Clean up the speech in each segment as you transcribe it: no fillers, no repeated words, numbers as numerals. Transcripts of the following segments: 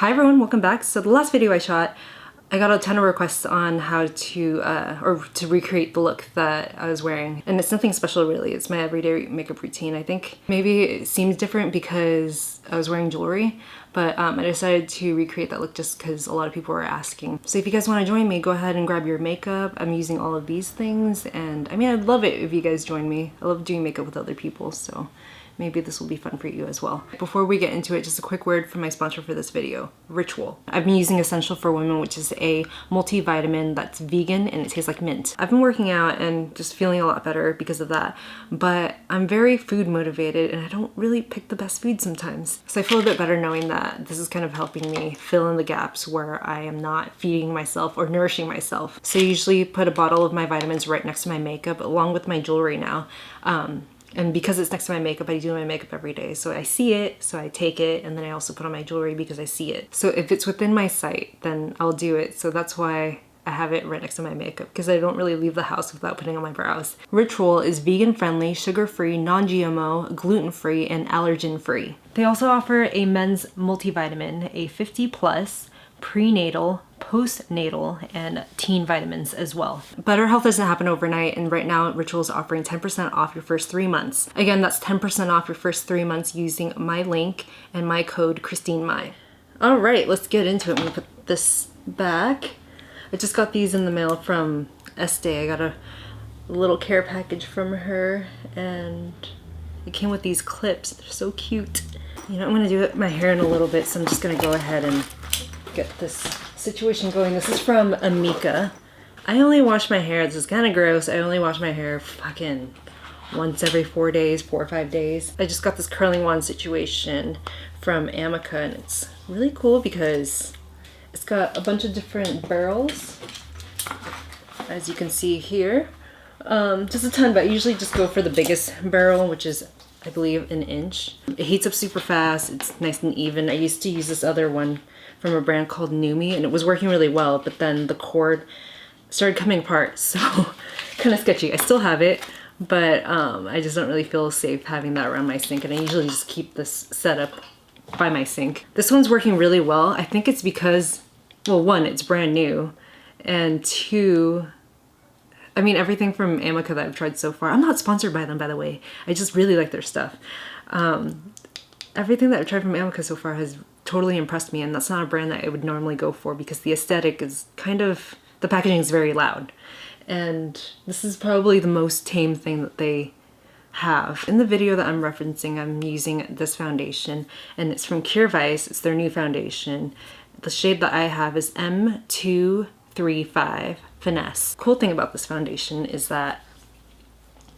Hi everyone, welcome back. So the last video I shot, I got a ton of requests on how to recreate the look that I was wearing. And it's nothing special really, it's my everyday makeup routine. I think maybe it seems different because I was wearing jewelry, but I decided to recreate that look just because a lot of people were asking. So if you guys want to join me, go ahead and grab your makeup. I'm using all of these things, and I mean, I'd love it if you guys join me. I love doing makeup with other people, so maybe this will be fun for you as well. Before we get into it, just a quick word from my sponsor for this video, Ritual. I've been using Essential for Women, which is a multivitamin that's vegan and it tastes like mint. I've been working out and just feeling a lot better because of that, but I'm very food motivated and I don't really pick the best food sometimes. So I feel a bit better knowing that this is kind of helping me fill in the gaps where I am not feeding myself or nourishing myself. So I usually put a bottle of my vitamins right next to my makeup along with my jewelry now. And because it's next to my makeup, I do my makeup every day. So I see it, so I take it, and then I also put on my jewelry because I see it. So if it's within my sight, then I'll do it. So that's why I have it right next to my makeup, because I don't really leave the house without putting on my brows. Ritual is vegan friendly, sugar-free, non-GMO, gluten-free, and allergen-free. They also offer a men's multivitamin, a 50+ prenatal, postnatal, and teen vitamins as well. Better health doesn't happen overnight, and right now Ritual is offering 10% off your first 3 months. Again, that's 10% off your first 3 months using my link and my code ChristineMai. All right, let's get into it. I'm gonna put this back. I just got these in the mail from Estee. I got a little care package from her, and it came with these clips. They're so cute. You know, I'm gonna do my hair in a little bit, so I'm just gonna go ahead and get this situation going. This is from Amika. I only wash my hair, this is kind of gross, I only wash my hair fucking once every 4 days, 4 or 5 days. I just got this curling wand situation from Amika, and it's really cool because it's got a bunch of different barrels, as you can see here. Just a ton, but I usually just go for the biggest barrel, which is, I believe, 1 inch. It heats up super fast, it's nice and even. I used to use this other one from a brand called Numi, and it was working really well, but then the cord started coming apart, so kind of sketchy. I still have it, but I just don't really feel safe having that around my sink, and I usually just keep this set up by my sink. This one's working really well. I think it's because, well, 1, it's brand new, and 2, I mean, everything from Amika that I've tried so far, I'm not sponsored by them, by the way, I just really like their stuff. Everything that I've tried from Amika so far has totally impressed me, and that's not a brand that I would normally go for because the aesthetic is kind of, the packaging is very loud. And this is probably the most tame thing that they have. In the video that I'm referencing, I'm using this foundation, and it's from Weis. It's their new foundation. The shade that I have is M235 Finesse. Cool thing about this foundation is that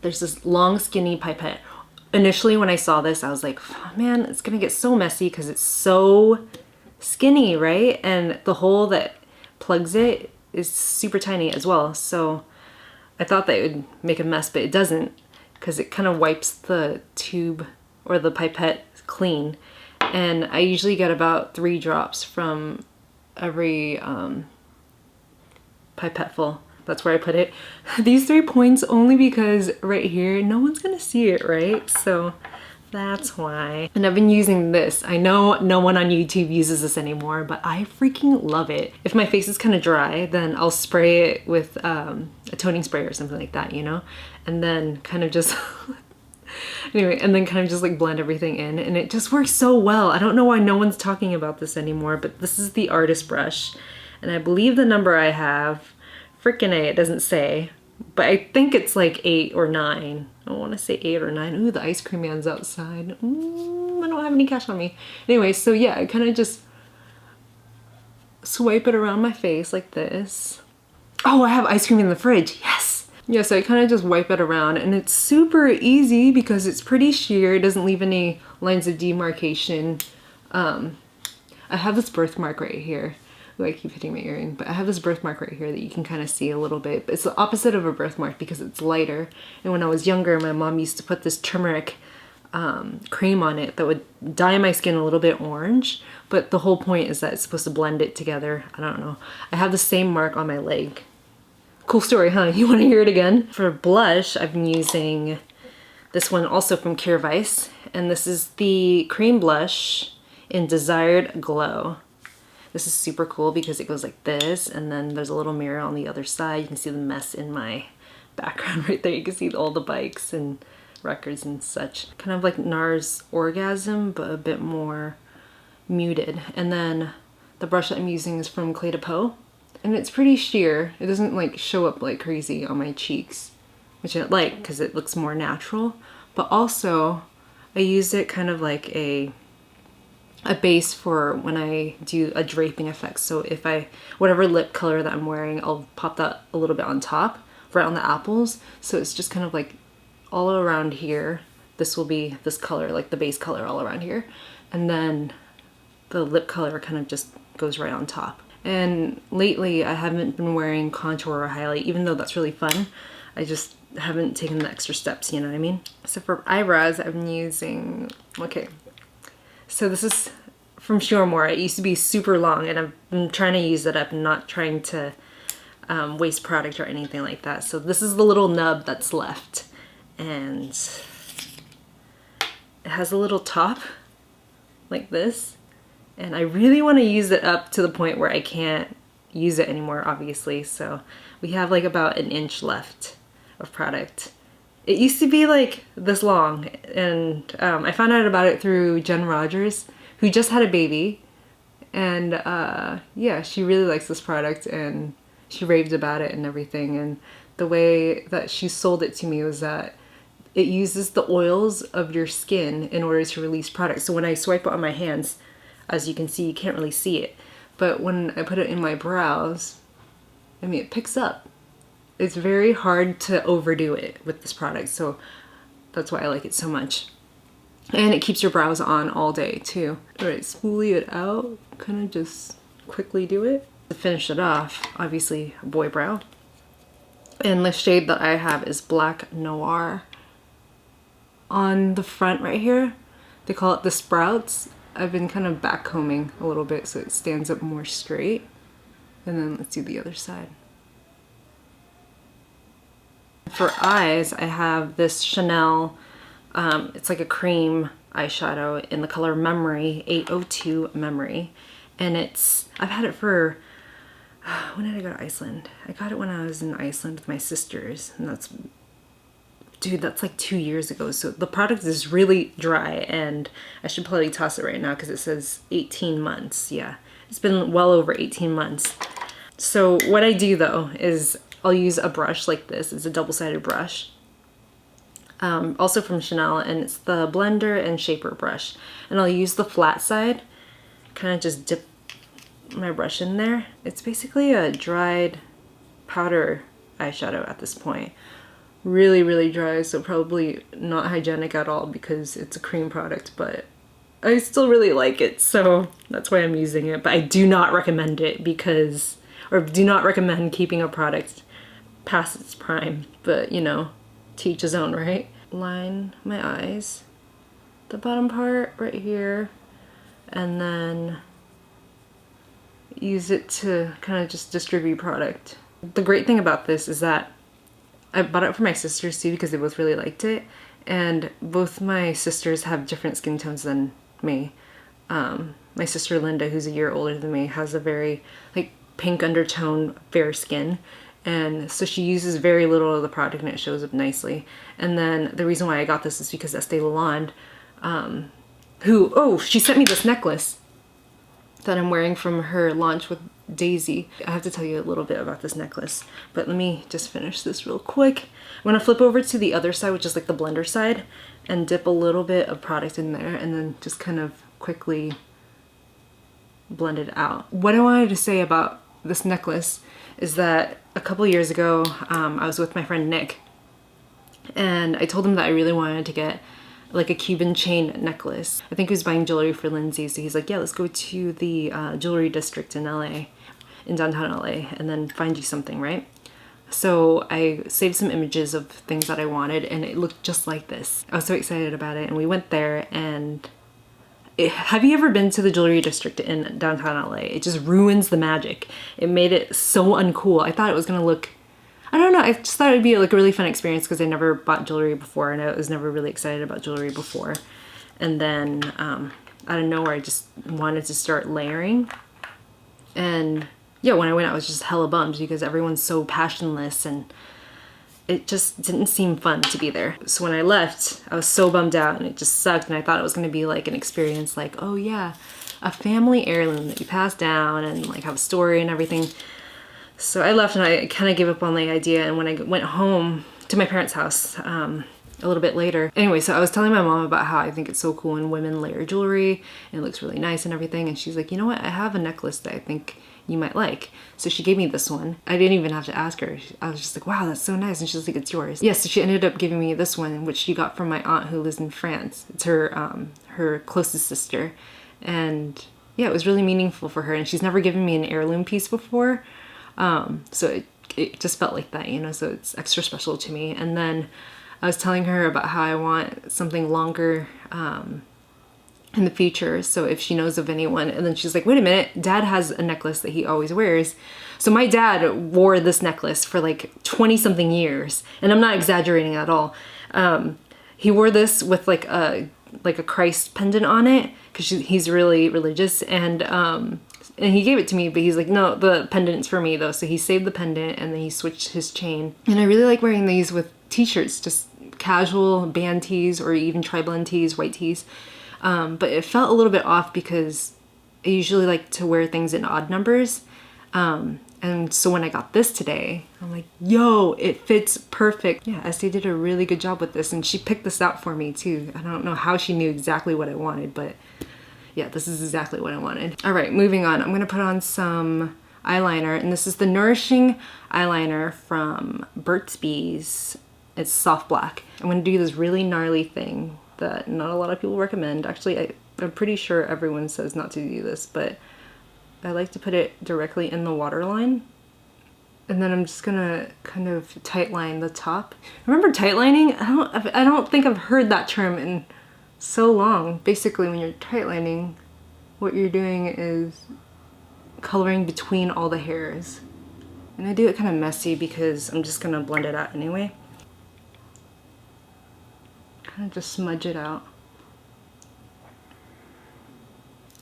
there's this long skinny pipette. Initially when I saw this, I was like, oh, man, it's gonna get so messy because it's so skinny, right? And the hole that plugs it is super tiny as well. So I thought that it would make a mess, but it doesn't, because it kind of wipes the tube or the pipette clean. And I usually get about 3 drops from every pipette full. That's where I put it. These 3 points only because right here, no one's gonna see it, right? So that's why. And I've been using this. I know no one on YouTube uses this anymore, but I freaking love it. If my face is kind of dry, then I'll spray it with a toning spray or something like that, you know? And then kind of just, anyway, and then kind of just like blend everything in, and it just works so well. I don't know why no one's talking about this anymore, but this is the artist brush. And I believe the number I have, frickin' A, it doesn't say, but I think it's like 8 or 9. I want to say 8 or 9. Ooh, the ice cream man's outside. I don't have any cash on me. Anyway, so yeah, I kind of just swipe it around my face like this. Oh, I have ice cream in the fridge. Yes! Yeah, so I kind of just wipe it around, and it's super easy because it's pretty sheer. It doesn't leave any lines of demarcation. I have this birthmark right here. Ooh, I keep hitting my earring, but I have this birthmark right here that you can kind of see a little bit. But it's the opposite of a birthmark because it's lighter. And when I was younger, my mom used to put this turmeric cream on it that would dye my skin a little bit orange. But the whole point is that it's supposed to blend it together. I don't know. I have the same mark on my leg. Cool story, huh? You want to hear it again? For blush, I've been using this one also from Weis, and this is the cream blush in Desired Glow. This is super cool because it goes like this, and then there's a little mirror on the other side. You can see the mess in my background right there. You can see all the bikes and records and such. Kind of like NARS Orgasm, but a bit more muted. And then the brush that I'm using is from Clé de Peau, and it's pretty sheer. It doesn't like show up like crazy on my cheeks, which I like because it looks more natural. But also I use it kind of like a base for when I do a draping effect. So if whatever lip color that I'm wearing, I'll pop that a little bit on top, right on the apples. So it's just kind of like all around here. This will be this color, like the base color all around here. And then the lip color kind of just goes right on top. And lately I haven't been wearing contour or highlight, even though that's really fun. I just haven't taken the extra steps, you know what I mean? So for eyebrows, I'm using, okay. So this is from More. It used to be super long, and I've been trying to use it up and not trying to waste product or anything like that. So this is the little nub that's left, and it has a little top like this, and I really want to use it up to the point where I can't use it anymore, obviously. So we have like about an inch left of product. It used to be like this long, and I found out about it through Jen Rogers, who just had a baby, and yeah, she really likes this product and she raved about it and everything. And the way that she sold it to me was that it uses the oils of your skin in order to release product. So when I swipe it on my hands, as you can see, you can't really see it, but when I put it in my brows, I mean, it picks up. It's very hard to overdo it with this product, so that's why I like it so much. And it keeps your brows on all day too. Alright, spoolie it out, kind of just quickly do it. To finish it off, obviously a boy brow. And the shade that I have is Black Noir. On the front right here, they call it the sprouts. I've been kind of back combing a little bit so it stands up more straight. And then let's do the other side. For eyes, I have this Chanel, it's like a cream eyeshadow in the color Memory, 802 Memory. And I've had it for, when did I go to Iceland? I got it when I was in Iceland with my sisters, and that's like 2 years ago. So the product is really dry, and I should probably toss it right now because it says 18 months. Yeah, it's been well over 18 months. So what I do though is I'll use a brush like this. It's a double-sided brush. Also from Chanel, and it's the Blender and Shaper brush. And I'll use the flat side, kind of just dip my brush in there. It's basically a dried powder eyeshadow at this point. Really, really dry, so probably not hygienic at all because it's a cream product, but I still really like it, so that's why I'm using it. But I do not recommend it do not recommend keeping a product past its prime, but you know, to each his own, right? Line my eyes, the bottom part right here, and then use it to kind of just distribute product. The great thing about this is that I bought it for my sisters too because they both really liked it, and both my sisters have different skin tones than me. My sister Linda, who's a year older than me, has a very like pink undertone, fair skin. And so she uses very little of the product and it shows up nicely. And then the reason why I got this is because Estee Lalonde, she sent me this necklace that I'm wearing from her launch with Daisy. I have to tell you a little bit about this necklace, but let me just finish this real quick. I'm gonna flip over to the other side, which is like the blender side, and dip a little bit of product in there and then just kind of quickly blend it out. What I wanted to say about this necklace is that a couple years ago, I was with my friend Nick, and I told him that I really wanted to get like a Cuban chain necklace. I think he was buying jewelry for Lindsay, so he's like, yeah, let's go to the jewelry district in LA, in downtown LA, and then find you something, right? So I saved some images of things that I wanted, and it looked just like this. I was so excited about it, and we went there, and have you ever been to the jewelry district in downtown LA? It just ruins the magic. It made it so uncool. I thought it was gonna look, I don't know, I just thought it'd be like a really fun experience because I never bought jewelry before, and I was never really excited about jewelry before. And then out of nowhere, I just wanted to start layering And yeah, when I went, I was just hella bummed because everyone's so passionless and it just didn't seem fun to be there. So when I left, I was so bummed out and it just sucked, and I thought it was gonna be like an experience like, oh yeah, a family heirloom that you pass down and like have a story and everything. So I left and I kind of gave up on the idea, and when I went home to my parents' house a little bit later. Anyway, so I was telling my mom about how I think it's so cool when women layer jewelry and it looks really nice and everything, and she's like, you know what, I have a necklace that I think you might like. So she gave me this one. I didn't even have to ask her. I was just like, wow, that's so nice. And she's like, it's yours. Yes, so she ended up giving me this one, which she got from my aunt who lives in France. It's her closest sister. And yeah, it was really meaningful for her. And she's never given me an heirloom piece before. So it just felt like that, you know, so it's extra special to me. And then I was telling her about how I want something longer, in the future, so if she knows of anyone. And then she's like, wait a minute, Dad has a necklace that he always wears. So my dad wore this necklace for like 20 something years, and I'm not exaggerating at all. He wore this with like a Christ pendant on it because he's really religious, and he gave it to me, but he's like, no, the pendant's for me though. So he saved the pendant and then he switched his chain. And I really like wearing these with t-shirts, just casual band tees or even tri-blend tees, white tees. But it felt a little bit off because I usually like to wear things in odd numbers. And so when I got this today, I'm like, yo, it fits perfect. Yeah, Esty did a really good job with this, and she picked this out for me too. I don't know how she knew exactly what I wanted, but yeah, this is exactly what I wanted. All right, moving on. I'm gonna put on some eyeliner, and this is the Nourishing eyeliner from Burt's Bees. It's soft black. I'm gonna do this really gnarly thing that not a lot of people recommend. Actually, I'm pretty sure everyone says not to do this, but I like to put it directly in the waterline. And then I'm just gonna kind of tight line the top. Remember tight lining? I don't think I've heard that term in so long. Basically, when you're tight lining, what you're doing is coloring between all the hairs. And I do it kind of messy because I'm just gonna blend it out anyway. Kind of just smudge it out.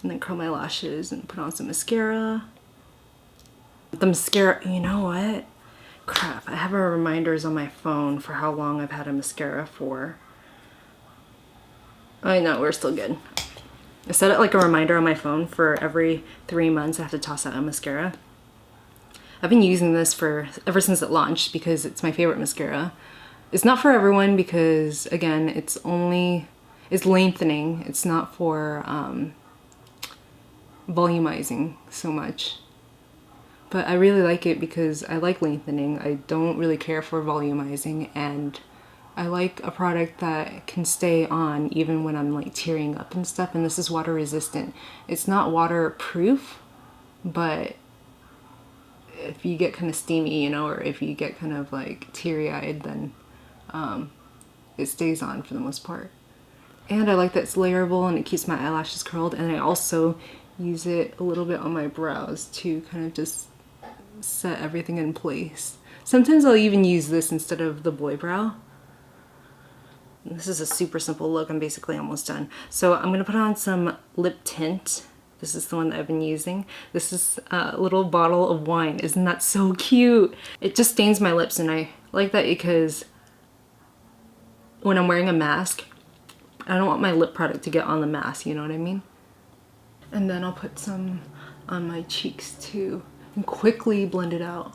And then curl my lashes and put on some mascara. The mascara, you know what? Crap, I have our reminders on my phone for how long I've had a mascara for. I know, we're still good. I set it like a reminder on my phone for every 3 months I have to toss out a mascara. I've been using this ever since it launched because it's my favorite mascara. It's not for everyone because, again, it's lengthening. It's not for volumizing so much. But I really like it because I like lengthening. I don't really care for volumizing, and I like a product that can stay on even when I'm like tearing up and stuff. And this is water resistant. It's not waterproof, but if you get kind of steamy, you know, or if you get kind of like teary-eyed, then it stays on for the most part. And I like that it's layerable and it keeps my eyelashes curled. And I also use it a little bit on my brows to kind of just set everything in place. Sometimes I'll even use this instead of the boy brow. This is a super simple look. I'm basically almost done. So I'm gonna put on some lip tint. This is the one that I've been using. This is a little bottle of wine. Isn't that so cute? It just stains my lips, and I like that because when I'm wearing a mask, I don't want my lip product to get on the mask, you know what I mean? And then I'll put some on my cheeks too and quickly blend it out.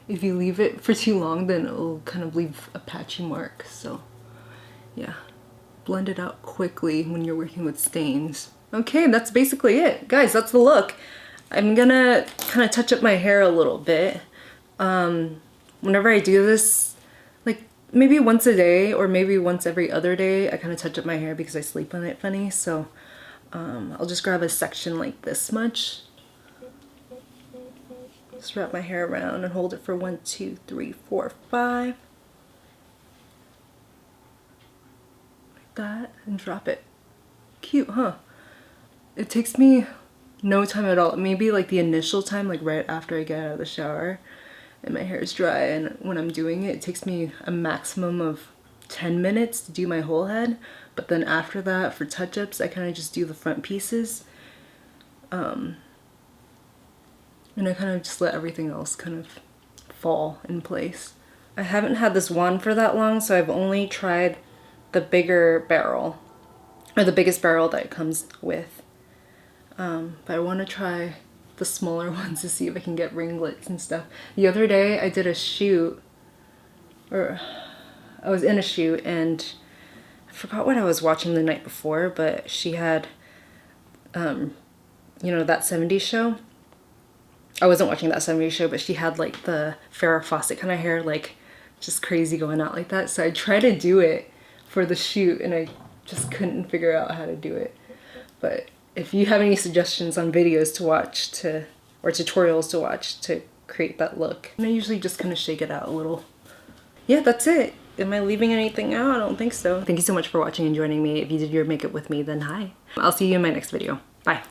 If you leave it for too long, then it'll kind of leave a patchy mark. So yeah, blend it out quickly when you're working with stains. Okay, that's basically it. Guys, that's the look. I'm gonna kind of touch up my hair a little bit. Whenever I do this, like maybe once a day or maybe once every other day, I kind of touch up my hair because I sleep on it funny. So I'll just grab a section like this much. Just wrap my hair around and hold it for 1, 2, 3, 4, 5. Like that, and drop it. Cute, huh? It takes me no time at all. Maybe like the initial time, like right after I get out of the shower and my hair is dry, and when I'm doing it, it takes me a maximum of 10 minutes to do my whole head. But then after that, for touch-ups, I kind of just do the front pieces. And I kind of just let everything else kind of fall in place. I haven't had this wand for that long, so I've only tried the bigger barrel, or the biggest barrel that it comes with. But I want to try the smaller ones to see if I can get ringlets and stuff. The other day I did a shoot, or I was in a shoot, and I forgot what I was watching the night before, but she had, you know, that 70s show. I wasn't watching that 70s show, but she had like the Farrah Fawcett kind of hair, like just crazy going out like that. So I tried to do it for the shoot and I just couldn't figure out how to do it. But if you have any suggestions on videos to watch or tutorials to watch to create that look, and I usually just kind of shake it out a little. Yeah, that's it. Am I leaving anything out? I don't think so. Thank you so much for watching and joining me. If you did your makeup with me, then hi. I'll see you in my next video. Bye.